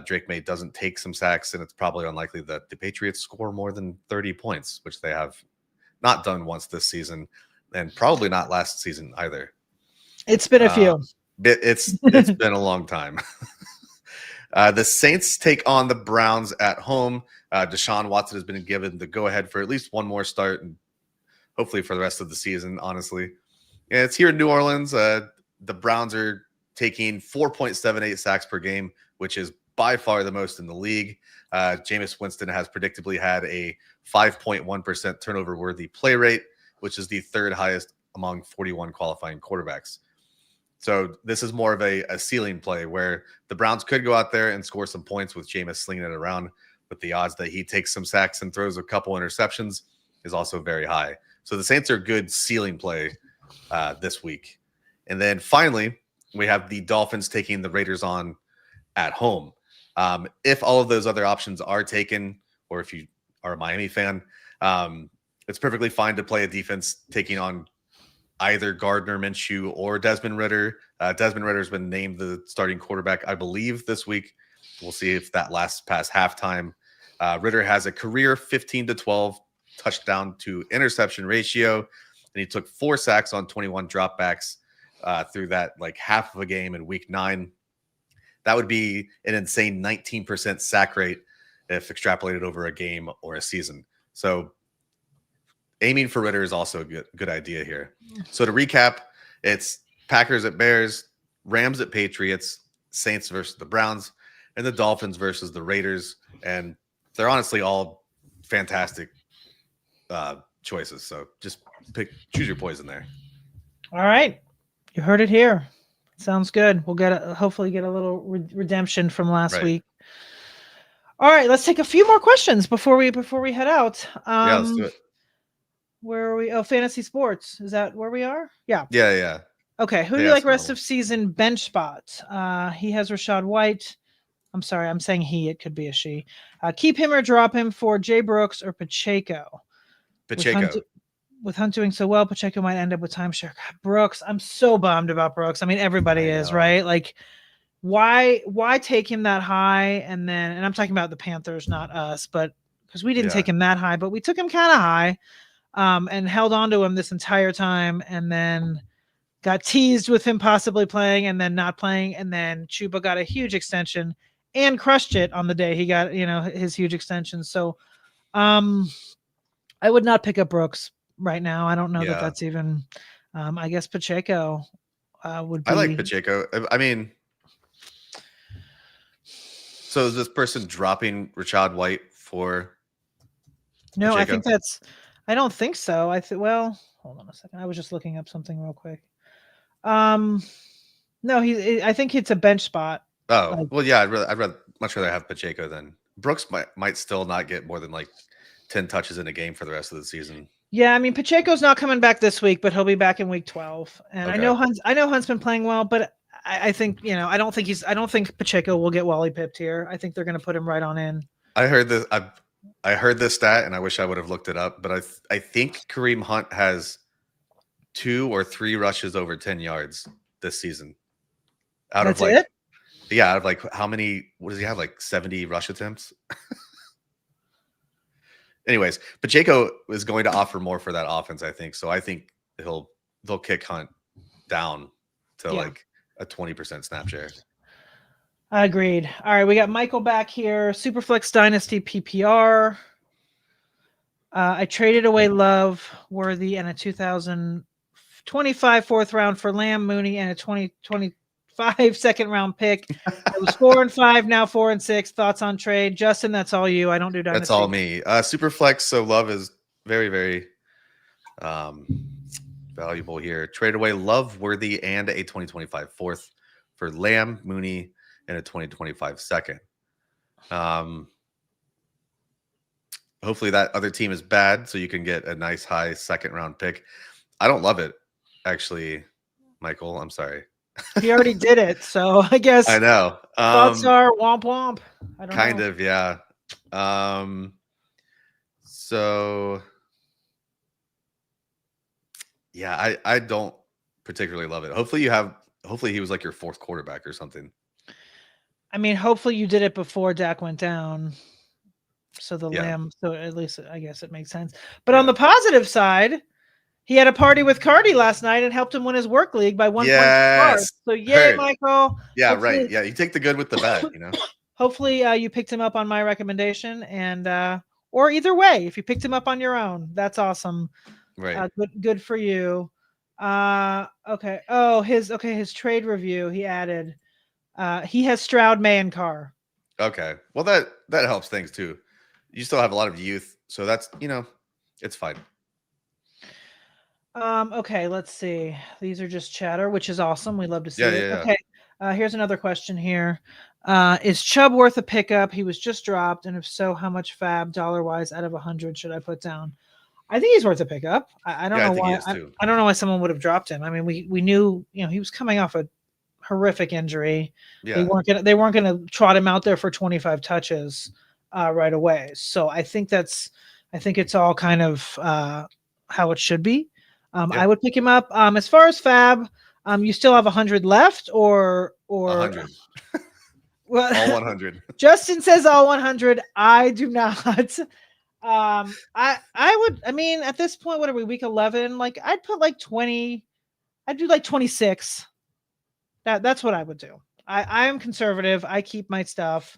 Drake May doesn't take some sacks, and it's probably unlikely that the Patriots score more than 30 points, which they have not done once this season, and probably not last season either. It's been a few. It's been a long time. The Saints take on the Browns at home. Deshaun Watson has been given the go-ahead for at least one more start, and hopefully for the rest of the season, honestly. And it's here in New Orleans. The Browns are taking 4.78 sacks per game, which is by far the most in the league. Jameis Winston has predictably had a 5.1% turnover-worthy play rate, which is the 3rd highest among 41 qualifying quarterbacks. So this is more of a ceiling play where the Browns could go out there and score some points with Jameis slinging it around, but the odds that he takes some sacks and throws a couple interceptions is also very high. So the Saints are good ceiling play this week. And then finally, we have the Dolphins taking the Raiders on at home. If all of those other options are taken, or if you are a Miami fan, it's perfectly fine to play a defense taking on either Gardner Minshew or Desmond Ridder. Desmond Ritter has been named the starting quarterback, I believe, this week. We'll see if that lasts past halftime. Ridder has a career 15-12 touchdown to interception ratio, and he took 4 sacks on 21 dropbacks through that like half of a game in week 9. That would be an insane 19% sack rate if extrapolated over a game or a season. So aiming for Ridder is also a good idea here. So to recap, it's Packers at Bears, Rams at Patriots, Saints versus the Browns, and the Dolphins versus the Raiders. And they're honestly all fantastic choices. So just choose your poison there. All right. You heard it here. Sounds good. We'll hopefully get a little redemption from last week. All right, let's take a few more questions before we head out. Yeah, let's do it. Where are we? Oh, fantasy sports. Is that where we are? Yeah. Yeah. Okay. Who do you like rest of season bench spot? He has Rashad White. I'm sorry, I'm saying he. It could be a she. Keep him or drop him for Jay Brooks or Pacheco. With Hunt doing so well, Pacheco might end up with timeshare. God, Brooks, I'm so bummed about Brooks. I mean, everybody is, right? Like, why take him that high? And I'm talking about the Panthers, not us, but because we didn't take him that high, but we took him kind of high, and held on to him this entire time, and then got teased with him possibly playing and then not playing, and then Chuba got a huge extension and crushed it on the day he got, his huge extension. So, I would not pick up Brooks right now. I don't know that that's even. I guess Pacheco would be. I like Pacheco. I mean, so is this person dropping Rashad White for? No, Pacheco? I think that's. I don't think so. Well, hold on a second. I was just looking up something real quick. No, I think it's a bench spot. Oh, well, yeah. I'd much rather have Pacheco than Brooks. Might still not get more than like 10 touches in a game for the rest of the season. Yeah, I mean Pacheco's not coming back this week, but he'll be back in week 12. And okay. I know Hunt's been playing well, but I think I don't think Pacheco will get Wally pipped here. I think they're going to put him right on in. I heard this. I heard this stat, and I wish I would have looked it up. But I think Kareem Hunt has 2 or 3 rushes over 10 yards this season. That's it? Yeah, out of like how many? What does he have? Like 70 rush attempts. Anyways, Pacheco is going to offer more for that offense, I think. So I think they'll kick Hunt down to like a 20% snap share. Agreed. All right, we got Michael back here. Superflex Dynasty PPR. I traded away Love, Worthy, and a 2025 4th round for Lamb, Mooney, and a 2024 5 second round pick. It was 4 and 5, now 4 and 6. Thoughts on trade, Justin? That's all you. I don't do dynasty. That's all me. Super flex. So Love is very, very valuable here. Trade away Love, Worthy, and a 2025 fourth for Lamb, Mooney, and a 2025 second. Hopefully that other team is bad, so you can get a nice high second round pick. I don't love it, actually, Michael. I'm sorry. He already did it, so I guess I know. thoughts are womp womp. I don't kind know. of, yeah. So yeah, I don't particularly love it. Hopefully he was like your fourth quarterback or something. I mean, hopefully you did it before Dak went down. So the Lamb, so at least I guess it makes sense. But on the positive side, he had a party with Cardi last night and helped him win his work league by 1 point. So yay, Michael. Yeah, hopefully, right. Yeah, you take the good with the bad, you know. Hopefully you picked him up on my recommendation, and or either way, if you picked him up on your own, that's awesome. Right. Good for you. Okay. Oh, his trade review. He added, he has Stroud, May, and Carr. Okay. Well, that helps things too. You still have a lot of youth, so that's, it's fine. Okay, let's see. These are just chatter, which is awesome. We love to see it. Yeah. Okay. Here's another question here. Is Chubb worth a pickup? He was just dropped, and if so, how much fab dollar-wise out of 100 should I put down? I think he's worth a pickup. I don't know why. I don't know why someone would have dropped him. I mean, we knew, he was coming off a horrific injury. Yeah. They weren't gonna trot him out there for 25 touches right away. So I think it's all kind of how it should be. I would pick him up. As far as fab, you still have 100 left, or 100. Well, all 100. Justin says all 100. I do not. I would. I mean, at this point, what are we? Week 11. Like, I'd put like 20. I'd do like 26. That's what I would do. I am conservative. I keep my stuff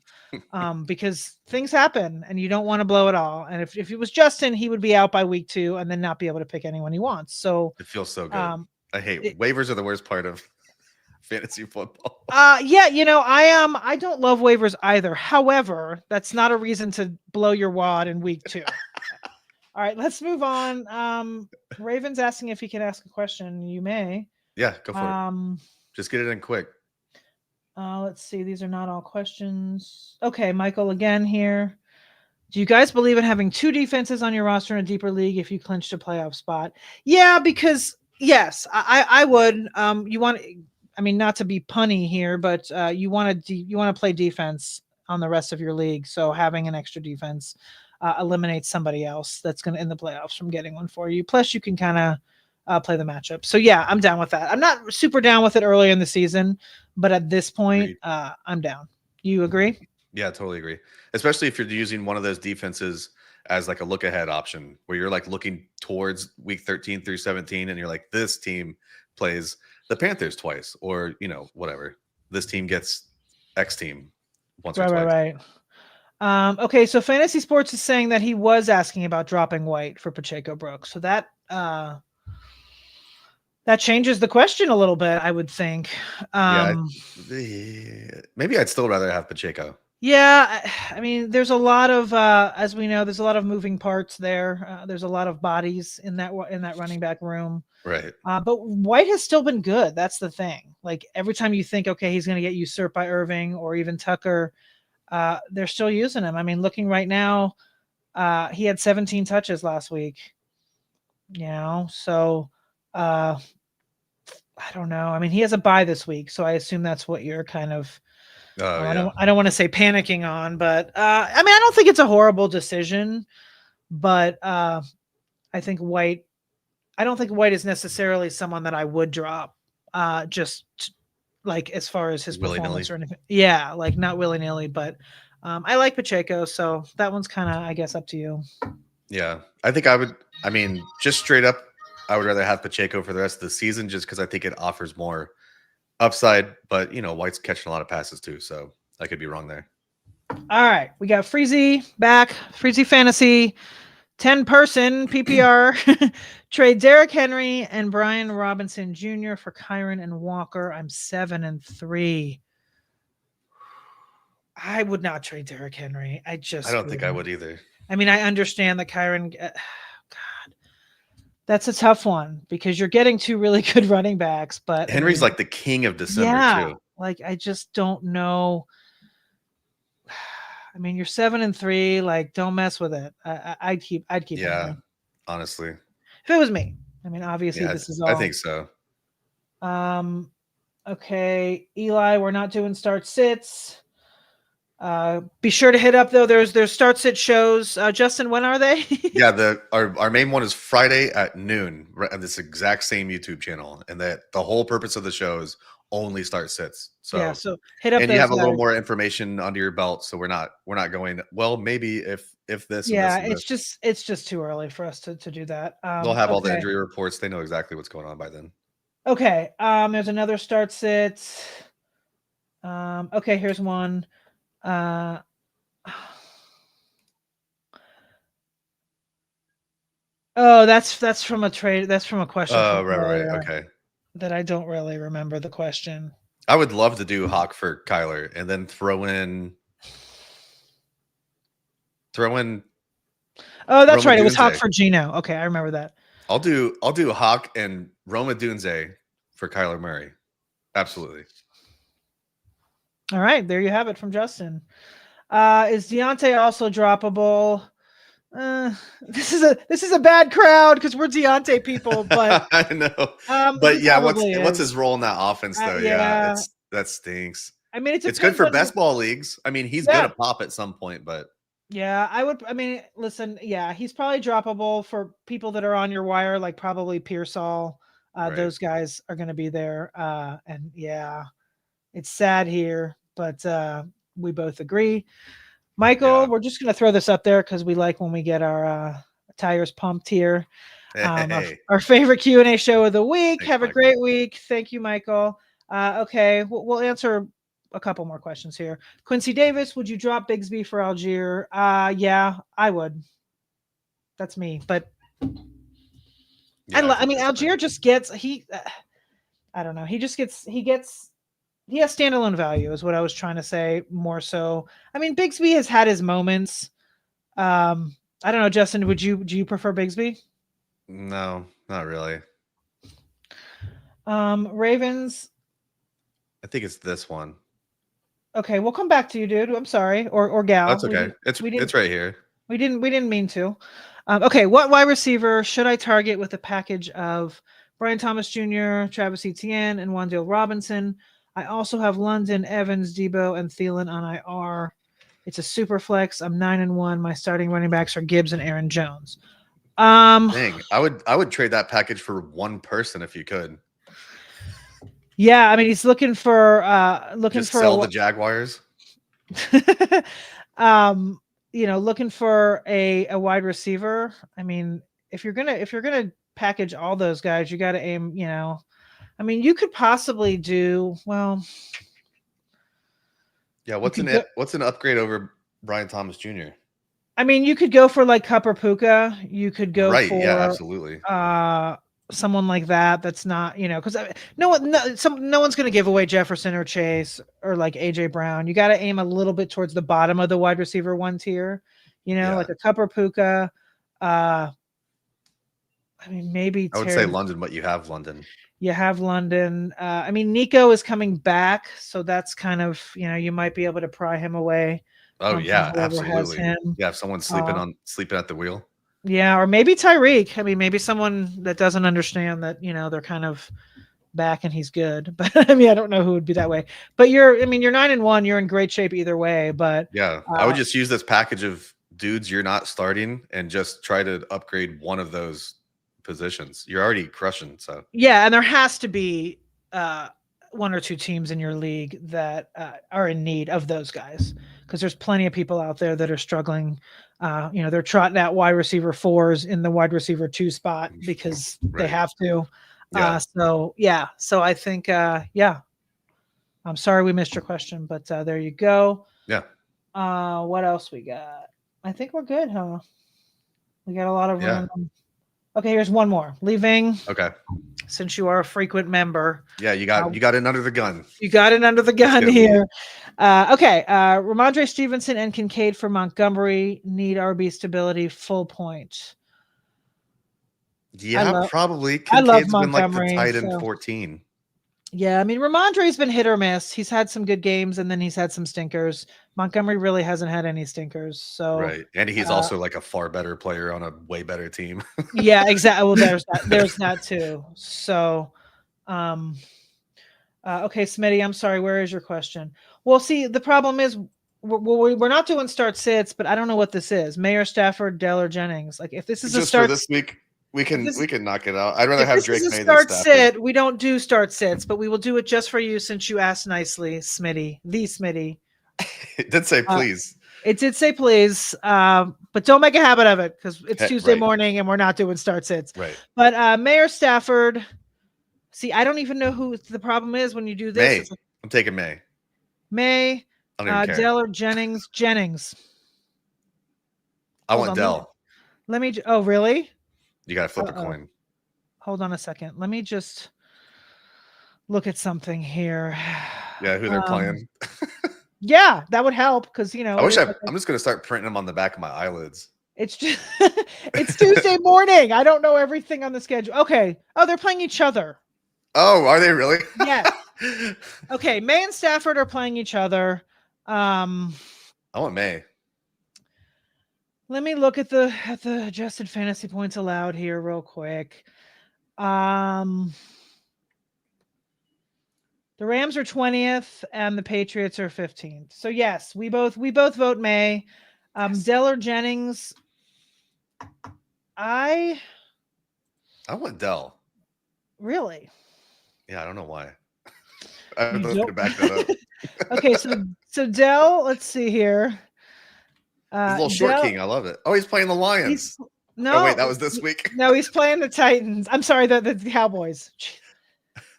because things happen and you don't want to blow it all. And if it was Justin, he would be out by week 2 and then not be able to pick anyone he wants. So it feels so good. I hate waivers are the worst part of fantasy football. Yeah, I don't love waivers either. However, that's not a reason to blow your wad in week 2. All right, let's move on. Raven's asking if he can ask a question. You may. Yeah, go for it. Just get it in quick. Let's see. These are not all questions. Okay, Michael again here. Do you guys believe in having 2 defenses on your roster in a deeper league if you clinched a playoff spot? Yeah, because yes, I would. You want, I mean, not to be punny here, but you want to play defense on the rest of your league. So having an extra defense eliminates somebody else that's going to in the playoffs from getting one for you. Plus, you can kind of play the matchup. So yeah, I'm down with that. I'm not super down with it early in the season, but at this point, I'm down. You agree? Yeah, totally agree. Especially if you're using one of those defenses as like a look ahead option where you're like looking towards week 13 through 17 and you're like, this team plays the Panthers twice, or whatever. This team gets X team once or twice. Right. Okay, so Fantasy Sports is saying that he was asking about dropping White for Pacheco Brooks. So that changes the question a little bit, I would think. Maybe I'd still rather have Pacheco. Yeah, I mean, there's a lot of, as we know, there's a lot of moving parts there. There's a lot of bodies in that running back room. Right. But White has still been good. That's the thing. Like every time you think, okay, he's going to get usurped by Irving or even Tucker, they're still using him. I mean, looking right now, he had 17 touches last week. So I don't know. I mean, he has a bye this week, so I assume that's what you're kind of. I don't want to say panicking on, but I mean, I don't think it's a horrible decision, but I think White. I don't think White is necessarily someone that I would drop, just like as far as his performance or anything. Yeah, like not willy nilly, but I like Pacheco, so that one's kind of, I guess, up to you. Yeah, I think I would. I mean, just straight up, I would rather have Pacheco for the rest of the season, just because I think it offers more upside. But White's catching a lot of passes too, so I could be wrong there. All right, we got Freezy back. Freezy Fantasy 10-person PPR trade Derrick Henry and Brian Robinson Jr. for Kyron and Walker. I'm 7-3. I would not trade Derrick Henry. I don't think I wouldn't. would either. I mean, I understand that Kyron. God, that's a tough one because you're getting two really good running backs, but Henry's like the king of December too. Like I just don't know. I mean, you're 7-3. Like, don't mess with it. I'd keep Yeah, Henry. honestly. If it was me, I mean, obviously Yeah, this is all. I think so. Okay, Eli, we're not doing start sits. Be sure to hit up though. There's start sit shows. Justin, when are they? Yeah, our main one is Friday at noon at this exact same YouTube channel, and that the whole purpose of the show is only start sits. So yeah, so hit up. And those you have guys. a little more information under your belt, so we're not going. Well, maybe if this. Yeah, and this and it's just too early for us to do that. they'll have all the injury reports. They know exactly what's going on by then. Okay. There's another start sit. Okay, here's one. Oh, that's from a trade. That's from a question. Oh, right. Okay. That I don't really remember the question. I would love to do Hawk for Kyler and then throw in. Oh, that's Roma right. It was Hawk Dunze. for Gino. Okay, I remember that. I'll do Hawk and Roma Dunze for Kyler Murray. Absolutely. All right, there you have it from Justin. Is Deontay also droppable? This is a bad crowd because we're Deontay people, but I know. But yeah, what's his role in that offense though? Yeah, that stinks. I mean, it's good for best ball leagues. I mean, he's gonna pop at some point, but yeah, I mean, listen, yeah, he's probably droppable for people that are on your wire, like probably Pearsall. Right. Those guys are going to be there. And yeah, it's sad here, but we both agree. Michael, we're just going to throw this up there because we like when we get our tires pumped here. Our favorite Q&A show of the week. Thanks, have a Michael. great week. Thank you, Michael. Okay, we'll answer a couple more questions here. Quincy Davis, would you drop Bigsby for Algier? Yeah, I would. That's me. But I mean, Algier just gets I don't know. He has standalone value is what I was trying to say more so. I mean, Bigsby has had his moments. I don't know, Justin, do you prefer Bigsby? No, not really. Ravens. I think it's this one. Okay, we'll come back to you, dude. I'm sorry. Or gal. That's okay. It's right here. We didn't mean to. Okay, what wide receiver should I target with a package of Brian Thomas Jr., Travis Etienne, and Wan'Dale Robinson? I also have London, Evans, Debo, and Thielen on IR. It's a super flex. I'm 9-1. My starting running backs are Gibbs and Aaron Jones. Dang, I would trade that package for one person if you could. Yeah, I mean, he's looking for sell the Jaguars. Looking for a wide receiver. I mean, if you're gonna package all those guys, you got to aim. I mean, you could possibly do well. Yeah, what's an upgrade over Brian Thomas Jr.? I mean, you could go for like Cup or Puka. You could go for absolutely. Someone like that. That's not because no one's going to give away Jefferson or Chase or like AJ Brown. You got to aim a little bit towards the bottom of the wide receiver one tier. Like a Cup or Puka. I mean, maybe I would say London, but you have London. You have London. I mean, Nico is coming back, so that's kind of you might be able to pry him away. Oh yeah, absolutely. Yeah, if someone's sleeping at the wheel. Yeah, or maybe Tyreek. I mean, maybe someone that doesn't understand that they're kind of back and he's good. But I mean, I don't know who would be that way. But you're 9-1. You're in great shape either way. But yeah, I would just use this package of dudes you're not starting and just try to upgrade one of those positions. You're already crushing. So yeah, and there has to be one or two teams in your league that are in need of those guys because there's plenty of people out there that are struggling. They're trotting out wide receiver 4s in the wide receiver 2 spot because they have to. So I think I'm sorry we missed your question, but there you go. Yeah. What else we got? I think we're good, huh? We got a lot of Yeah. random. Okay, here's one more. Leaving, Okay. since you are a frequent member. Yeah, you got it under the gun. You got it under the gun go, here. Okay, Ramondre Stevenson and Kincaid for Montgomery need RB stability full point. Yeah, probably. I love Kincaid's been like the Montgomery. tight end So. 14. Yeah, I mean, Ramondre's been hit or miss. He's had some good games, and then he's had some stinkers. Montgomery really hasn't had any stinkers. So Right. And he's also like a far better player on a way better team. yeah, exactly. Well, there's that too. So, okay, Smitty, I'm sorry. Where is your question? Well, see, the problem is we're not doing start sits, but I don't know what this is. Mayor Stafford, Dell, or Jennings. Like, if this is just a start for this week, we can knock it out. I'd rather if have this Drake is a May start than Stafford. sit. We don't do start sits, but we will do it just for you since you asked nicely, Smitty. The Smitty. It did say please. It did say please, but don't make a habit of it because it's Tuesday morning and we're not doing start sits. Right. But Mayor Stafford, see, I don't even know who the problem is when you do this. May. I'm taking May. May, I don't even care. Dell or Jennings. Jennings. I want Dell. Let me. Oh, really? You got to flip a coin. Hold on a second. Let me just look at something here. Yeah, who they're playing. Yeah, that would help because I wish I'm just gonna start printing them on the back of my eyelids. It's just it's Tuesday morning. I don't know everything on the schedule. Okay. Oh, they're playing each other. Oh, are they really? Yes. Okay, May and Stafford are playing each other. I want May. Let me look at the adjusted fantasy points allowed here real quick. The Rams are 20th and the Patriots are 15th. So yes, we both vote May. Yes. Dell or Jennings. I want Dell. Really? Yeah, I don't know why. I would love to back that up. Okay, so Dell, let's see here. He's a little short king. I love it. Oh, he's playing the Lions. No, wait, that was this week. No, he's playing the Titans. I'm sorry, the Cowboys.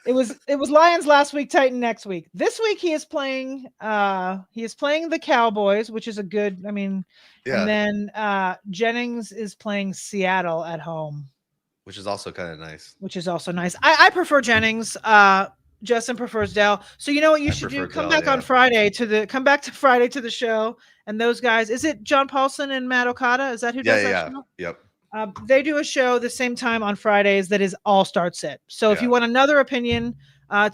It was Lions last week, Titan next week. This week he is playing the Cowboys, which is a good, I mean, yeah. And then Jennings is playing Seattle at home. Which is also kind of nice. I prefer Jennings. Justin prefers Dell. So you know what you should do? Come back on Friday to the show. And those guys, is it John Paulson and Matt Okada? Is that who does that show? Yep. They do a show the same time on Fridays that is all start sit. So if you want another opinion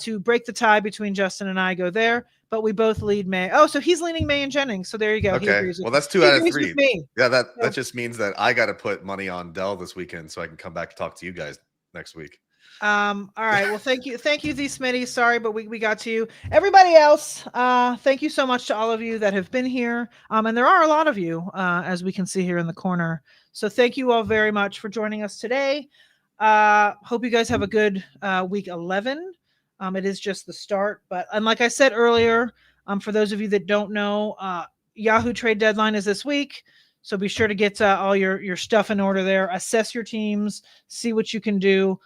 to break the tie between Justin and I, go there. But we both lead May. Oh, so he's leaning May and Jennings. So there you go. Okay. Well, that's 2 out of 3. Yeah, that just means that I got to put money on Dell this weekend so I can come back and talk to you guys next week. All right. Well, thank you, the Smitty. Sorry, but we got to you. Everybody else, thank you so much to all of you that have been here. And there are a lot of you, as we can see here in the corner. So thank you all very much for joining us today. Hope you guys have a good week 11. It is just the start, but like I said earlier, for those of you that don't know, Yahoo trade deadline is this week. So be sure to get all your stuff in order there. Assess your teams, see what you can do.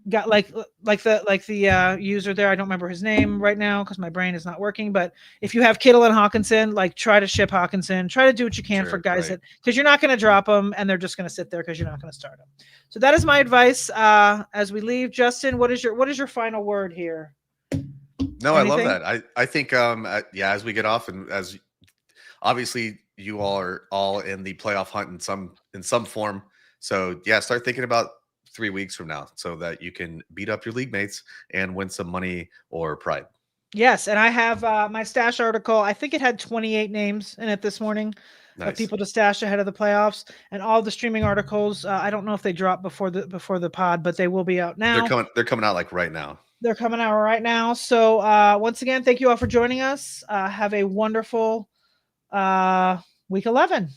Got like the user there. I don't remember his name right now because my brain is not working. But if you have Kittle and Hawkinson, try to ship Hawkinson. Try to do what you can for guys because you're not going to drop them and they're just going to sit there because you're not going to start them. So that is my advice as we leave. Justin, what is your final word here? No, anything? I love that. I think as we get off and as obviously you all are all in the playoff hunt in some form. So yeah, start thinking about 3 weeks from now so that you can beat up your league mates and win some money or pride. Yes. And I have my stash article. I think it had 28 names in it this morning of people to stash ahead of the playoffs, and all the streaming articles. I don't know if they drop before the pod, but they will be out now. They're coming out right now. They're coming out right now. So once again, thank you all for joining us. Have a wonderful week 11.